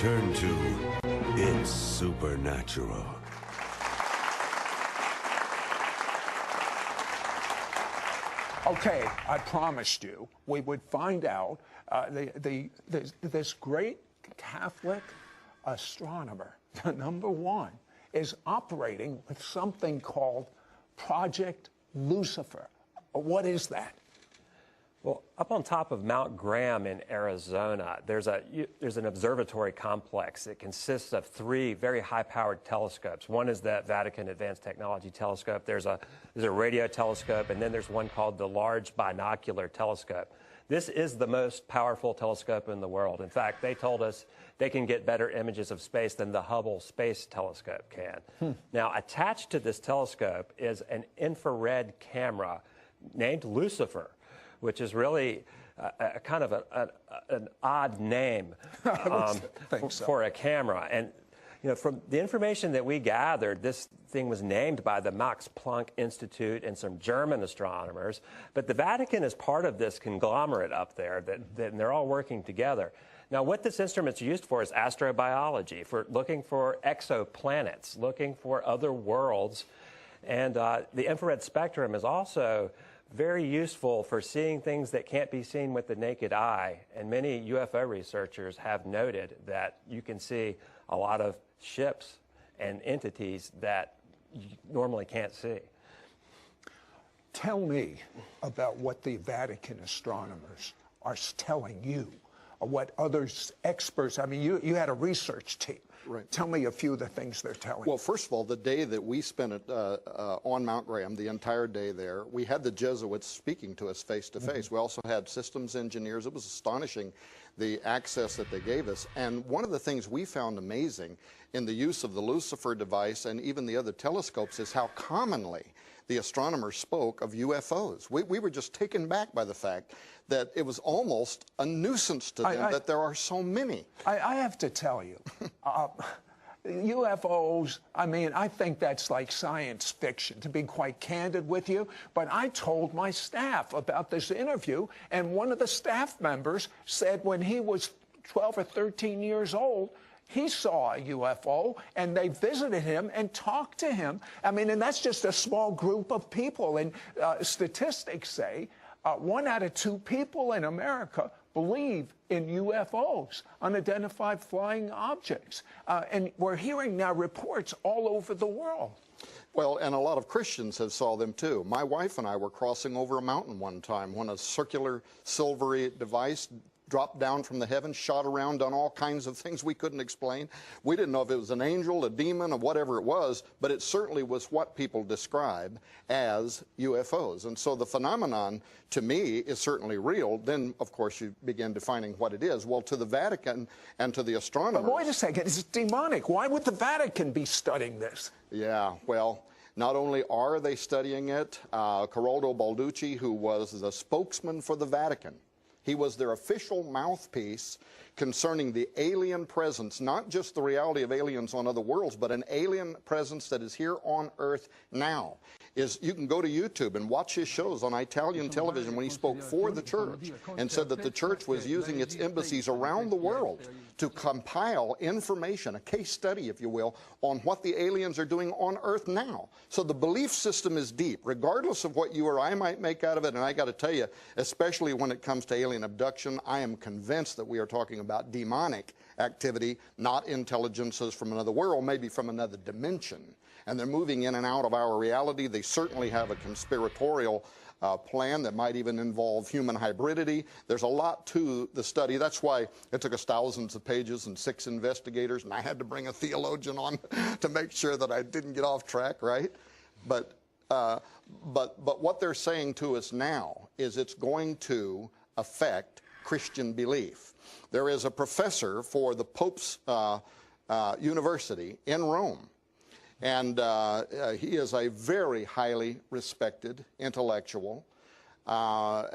Turn to It's Supernatural. Okay, I promised you we would find out this great Catholic astronomer, the #1, is operating with something called Project Lucifer. What is that? Well, up on top of Mount Graham in Arizona, there's an observatory complex. It consists of 3 very high-powered telescopes. One is the Vatican Advanced Technology Telescope. There's a radio telescope, and then there's one called the Large Binocular Telescope. This is the most powerful telescope in the world. In fact, they told us they can get better images of space than the Hubble Space Telescope can. Now, attached to this telescope is an infrared camera named Lucifer, which is really a kind of an odd name for a camera. And you know, from the information that we gathered, this thing was named by the Max Planck Institute and some German astronomers. But the Vatican is part of this conglomerate up there, and they're all working together. Now, what this instrument's used for is astrobiology, for looking for exoplanets, looking for other worlds. And the infrared spectrum is also very useful for seeing things that can't be seen with the naked eye. And many UFO researchers have noted that you can see a lot of ships and entities that you normally can't see. Tell me about what the Vatican astronomers are telling you, or what others, experts, I mean, you had a research team. Right. Tell me a few of the things they're telling you. Well, first of all, the day that we spent on Mount Graham, the entire day there, we had the Jesuits speaking to us face to face. We also had systems engineers. It was astonishing, the access that they gave us. And one of the things we found amazing in the use of the Lucifer device and even the other telescopes is how commonly the astronomers spoke of UFOs. We were just taken back by the fact that it was almost a nuisance to them that there are so many. I have to tell you, UFOs, I mean, I think that's like science fiction, to be quite candid with you. But I told my staff about this interview, and one of the staff members said when he was 12 or 13 years old, he saw a UFO, and they visited him and talked to him. I mean, and that's just a small group of people. And statistics say 1 out of 2 people in America believe in UFOs, unidentified flying objects. And we're hearing now reports all over the world. Well, and a lot of Christians have saw them too. My wife and I were crossing over a mountain one time when a circular silvery device dropped down from the heavens, shot around, done all kinds of things we couldn't explain. We didn't know if it was an angel, a demon, or whatever it was, but it certainly was what people describe as UFOs. And so the phenomenon, to me, is certainly real. Then, of course, you begin defining what it is. Well, to the Vatican and to the astronomers... But wait a second, it's demonic. Why would the Vatican be studying this? Yeah, well, not only are they studying it, Corrado Balducci, who was the spokesman for the Vatican, he was their official mouthpiece concerning the alien presence, not just the reality of aliens on other worlds, but an alien presence that is here on Earth now. You can go to YouTube and watch his shows on Italian television when he spoke for the church and said that the church was using its embassies around the world to compile information, a case study, if you will, on what the aliens are doing on Earth now. So the belief system is deep, regardless of what you or I might make out of it. And I got to tell you, especially when it comes to alien abduction, I am convinced that we are talking about demonic activity, not intelligences from another world, maybe from another dimension. And they're moving in and out of our reality. They certainly have a conspiratorial plan that might even involve human hybridity. There's a lot to the study. That's why it took us thousands of pages and 6 investigators, and I had to bring a theologian on to make sure that I didn't get off track, right? But what they're saying to us now is it's going to affect Christian belief. There is a professor for the Pope's University in Rome, and he is a very highly respected intellectual.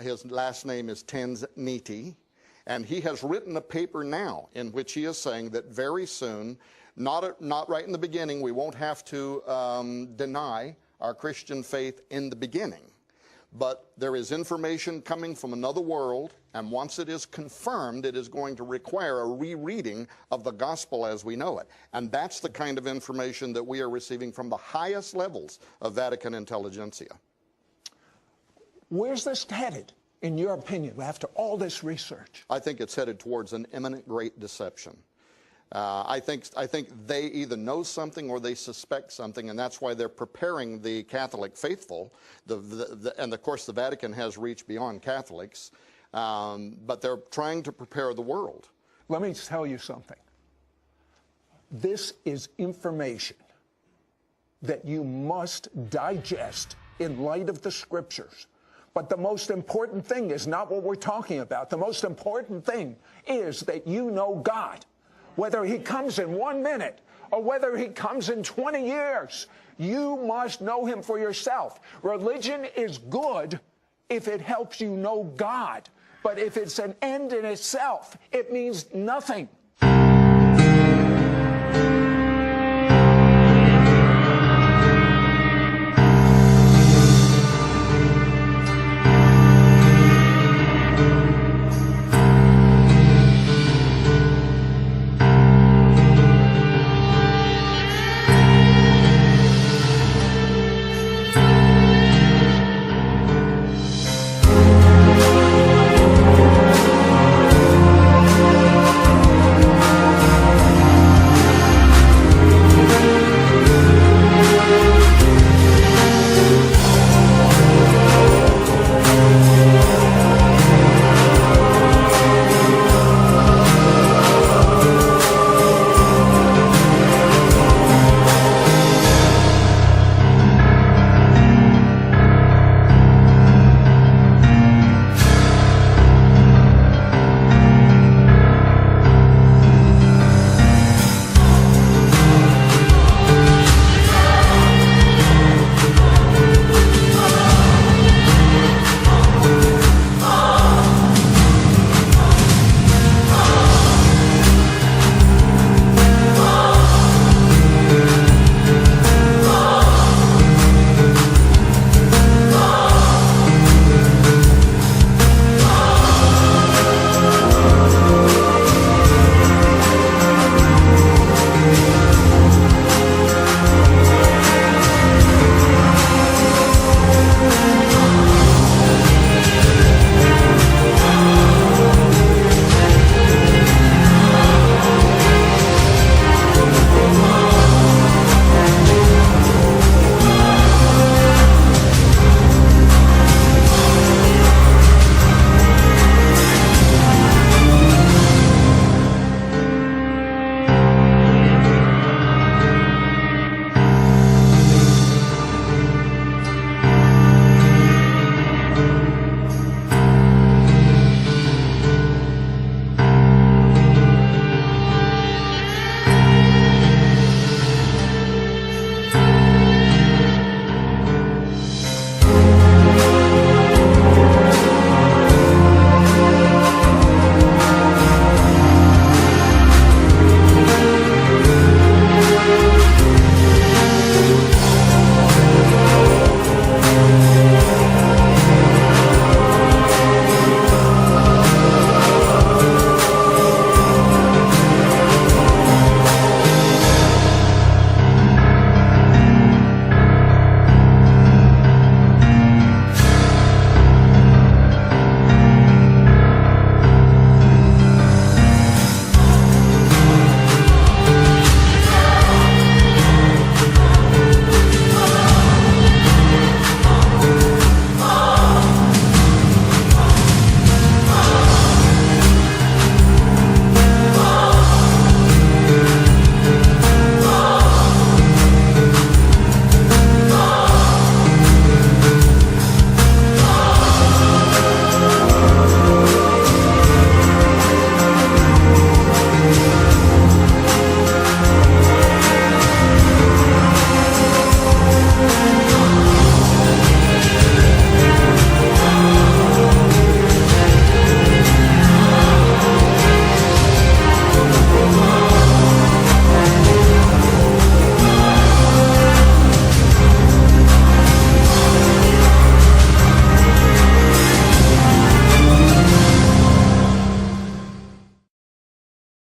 His last name is Tanzaniti, and he has written a paper now in which he is saying that very soon, not right in the beginning, we won't have to deny our Christian faith in the beginning. but there is information coming from another world, and once it is confirmed, it is going to require a rereading of the gospel as we know it. And that's the kind of information that we are receiving from the highest levels of Vatican intelligentsia. Where's this headed, in your opinion, after all this research? I think it's headed towards an imminent great deception. I think they either know something or they suspect something, and that's why they're preparing the Catholic faithful. And of course, the Vatican has reached beyond Catholics, but they're trying to prepare the world. Let me tell you something. This is information that you must digest in light of the Scriptures. But the most important thing is not what we're talking about. The most important thing is that you know God. Whether he comes in 1 minute or whether he comes in 20 years, you must know him for yourself. Religion is good if it helps you know God. But if it's an end in itself, it means nothing.